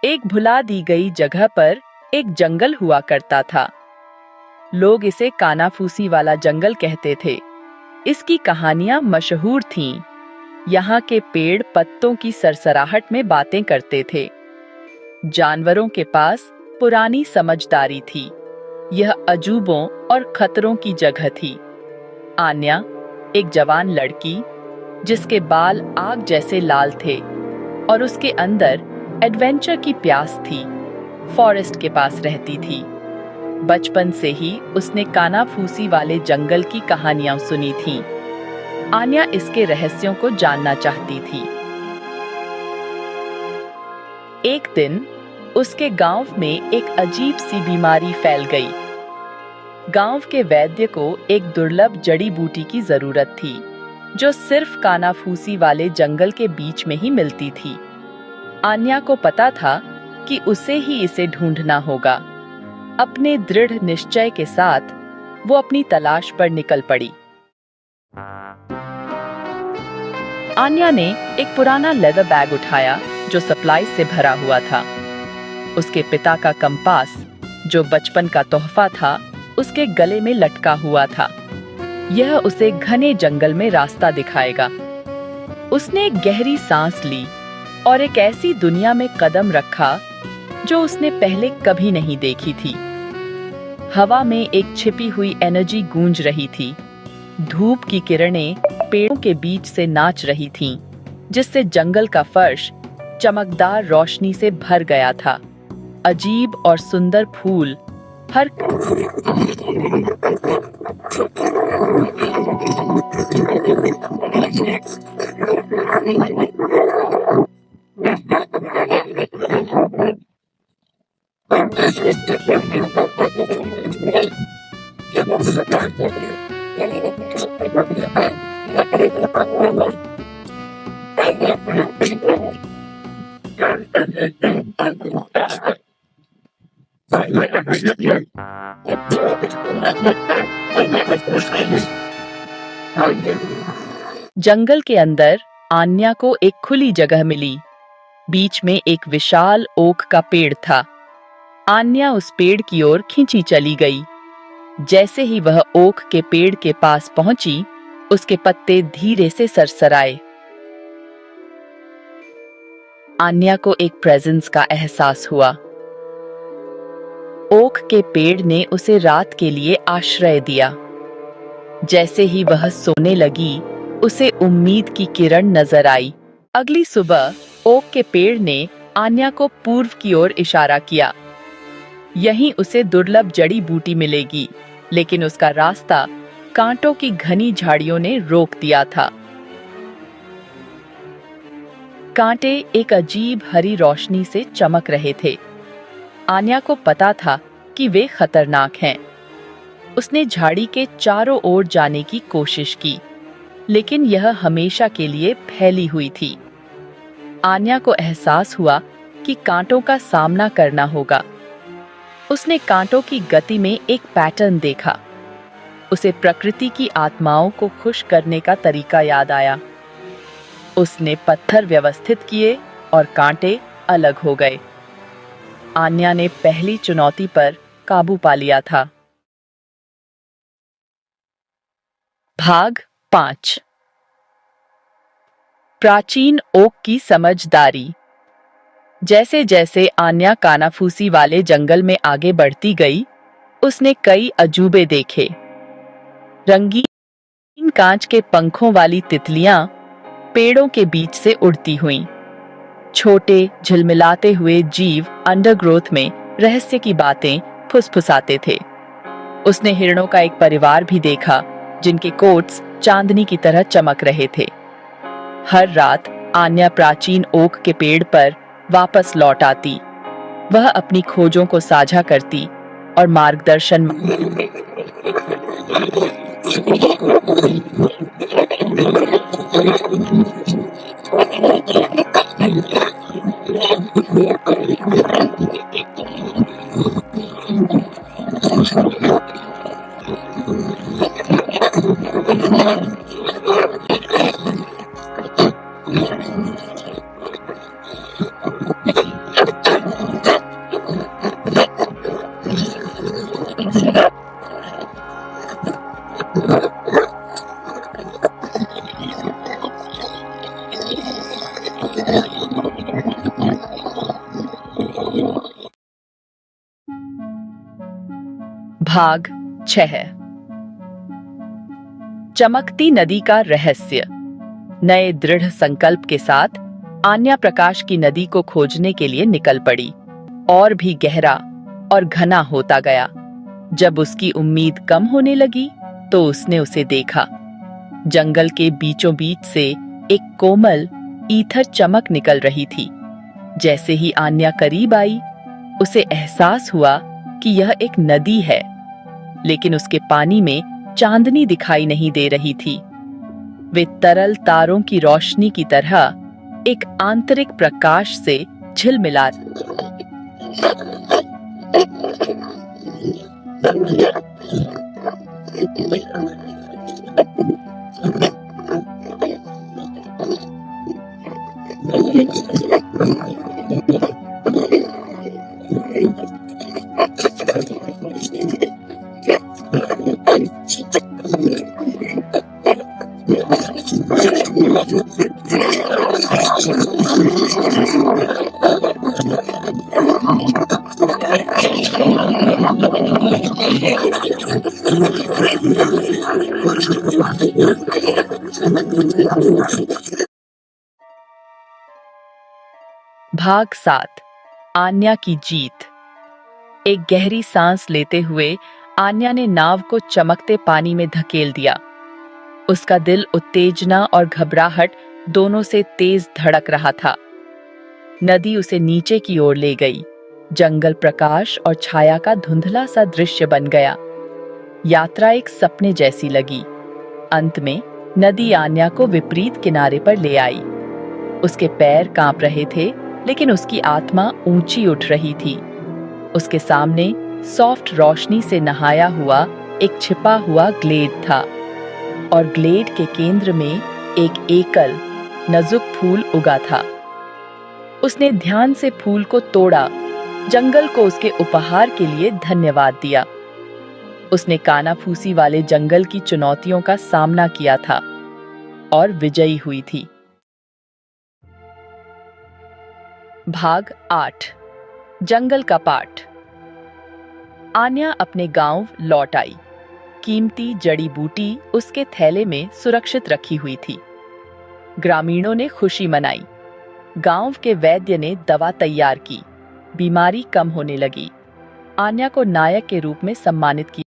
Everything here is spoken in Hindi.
एक भुला दी गई जगह पर एक जंगल हुआ करता था। लोग इसे कानाफूसी वाला जंगल कहते थे। इसकी कहानियां मशहूर थीं। यहाँ के पेड़ पत्तों की सरसराहट में बातें करते थे। जानवरों के पास पुरानी समझदारी थी। यह अजूबों और खतरों की जगह थी। आन्या, एक जवान लड़की जिसके बाल आग जैसे लाल थे और उसके अंदर एडवेंचर की प्यास थी, फॉरेस्ट के पास रहती थी। बचपन से ही उसने कानाफूसी वाले जंगल की कहानियां सुनी थीं। आन्या इसके रहस्यों को जानना चाहती थी। एक दिन उसके गांव में एक अजीब सी बीमारी फैल गई। गांव के वैद्य को एक दुर्लभ जड़ी बूटी की जरूरत थी, जो सिर्फ कानाफूसी वाले जंगल के बीच में ही मिलती थी। आन्या को पता था कि उसे ही इसे ढूंढना होगा। अपने दृढ़ निश्चय के साथ वो अपनी तलाश पर निकल पड़ी। आन्या ने एक पुराना लेदर बैग उठाया जो सप्लाई से भरा हुआ था। उसके पिता का कंपास, जो बचपन का तोहफा था, उसके गले में लटका हुआ था। यह उसे घने जंगल में रास्ता दिखाएगा। उसने एक गहरी सांस ली और एक ऐसी दुनिया में कदम रखा जो उसने पहले कभी नहीं देखी थी। हवा में एक छिपी हुई एनर्जी गूंज रही थी। धूप की किरणें पेड़ों के बीच से नाच रही थीं, जिससे जंगल का फर्श चमकदार रोशनी से भर गया था। अजीब और सुंदर फूल हर जंगल के अंदर आन्या को एक खुली जगह मिली। बीच में एक विशाल ओक का पेड़ था। आन्या उस पेड़ की ओर खींची चली गई। जैसे ही वह ओक के पेड़ के पास पहुंची, उसके पत्ते धीरे से सरसराए। आन्या को एक प्रेजेंस का एहसास हुआ। ओक के पेड़ ने उसे रात के लिए आश्रय दिया। जैसे ही वह सोने लगी, उसे उम्मीद की किरण नजर आई। अगली सुबह ओक के पेड़ ने आन्या को पूर्व की ओर इशारा किया। यहीं उसे दुर्लभ जड़ी बूटी मिलेगी, लेकिन उसका रास्ता कांटों की घनी झाड़ियों ने रोक दिया था। कांटे एक अजीब हरी रोशनी से चमक रहे थे। आन्या को पता था कि वे खतरनाक हैं। उसने झाड़ी के चारों ओर जाने की कोशिश की, लेकिन यह हमेशा के लिए फैली हुई थी। आन्या को एहसास हुआ कि कांटों का सामना करना होगा। उसने कांटों की गति में एक पैटर्न देखा। उसे प्रकृति की आत्माओं को खुश करने का तरीका याद आया। उसने पत्थर व्यवस्थित किए और कांटे अलग हो गए। आन्या ने पहली चुनौती पर काबू पा लिया था। भाग 5। प्राचीन ओक की समझदारी। जैसे जैसे आन्या कानाफूसी वाले जंगल में आगे बढ़ती गई, उसने कई अजूबे देखे। रंगीन कांच के पंखों वाली तितलियां पेड़ों के बीच से उड़ती हुईं। छोटे झिलमिलाते हुए जीव अंडरग्रोथ में रहस्य की बातें फुसफुसाते थे। उसने हिरणों का एक परिवार भी देखा, जिनके कोट्स चांदनी की तरह चमक रहे थे। हर रात आन्या प्राचीन ओक के पेड़ पर वापस लौट आती। वह अपनी खोजों को साझा करती और मार्गदर्शन भाग 6। चमकती नदी का रहस्य। नए दृढ़ संकल्प के साथ आन्या प्रकाश की नदी को खोजने के लिए निकल पड़ी। और भी गहरा और घना होता गया। जब उसकी उम्मीद कम होने लगी तो उसने उसे देखा। जंगल के बीचों बीच से एक कोमल ईथर चमक निकल रही थी। जैसे ही आन्या करीब आई, उसे एहसास हुआ कि यह एक नदी है, लेकिन उसके पानी में चांदनी दिखाई नहीं दे रही थी। वे तरल तारों की रोशनी की तरह एक आंतरिक प्रकाश से झिलमिला भाग 7। आन्या की जीत। एक गहरी सांस लेते हुए आन्या ने नाव को चमकते पानी में धकेल दिया। उसका दिल उत्तेजना और घबराहट दोनों से तेज धड़क रहा था। नदी उसे नीचे की ओर ले गई। जंगल प्रकाश और छाया का धुंधला सा दृश्य बन गया। यात्रा एक सपने जैसी लगी। अंत में नदी आन्या को विपरीत किनारे पर ले आई। उसके पैर कांप रहे थे, लेकिन उसकी आत्मा ऊंची उठ रही थी। उसके सामने सॉफ्ट रोशनी से नहाया हुआ एक छिपा हुआ ग्लेड था, और ग्लेड के केंद्र में एक एकल नाजुक फूल उगा था। उसने ध्यान से फूल को तोड़ा, जंगल को उसके उपहार के लिए धन्यवाद दिया। उसने कानाफूसी वाले जंगल की चुनौतियों का सामना किया था और विजयी हुई थी। भाग 8। जंगल का पाठ। आन्या अपने गांव लौट आई। कीमती जड़ी बूटी उसके थैले में सुरक्षित रखी हुई थी। ग्रामीणों ने खुशी मनाई। गांव के वैद्य ने दवा तैयार की। बीमारी कम होने लगी। आन्या को नायक के रूप में सम्मानित किया।